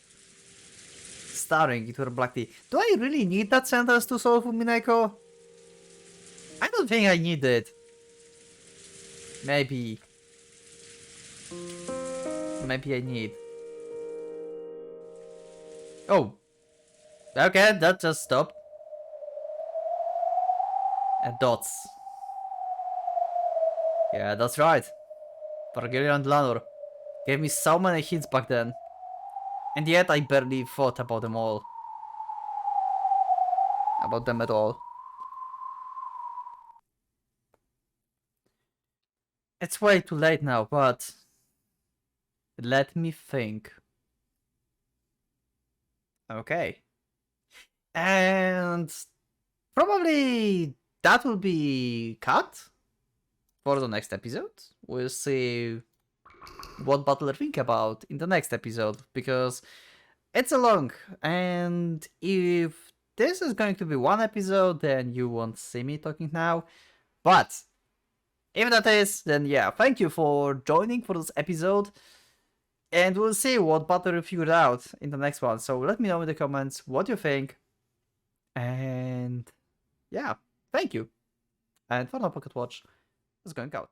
staring into her black tea. Do I really need that sentence to solve Umineko? I don't think I need it. Maybe. Maybe I need. Oh. Okay, that just stopped. And dots. Yeah, that's right. Vargelia and Lanor gave me so many hints back then. And yet I barely thought about them all. About them at all. It's way too late now, but let me think. Okay. And probably that will be cut for the next episode. We'll see what Butler think about in the next episode, because it's a long, and if this is going to be one episode, then you won't see me talking now. But if that is, then yeah, thank you for joining for this episode, and we'll see what Butler figured out in the next one. So let me know in the comments what you think, and yeah, thank you. And for now, Pocket Watch is going out.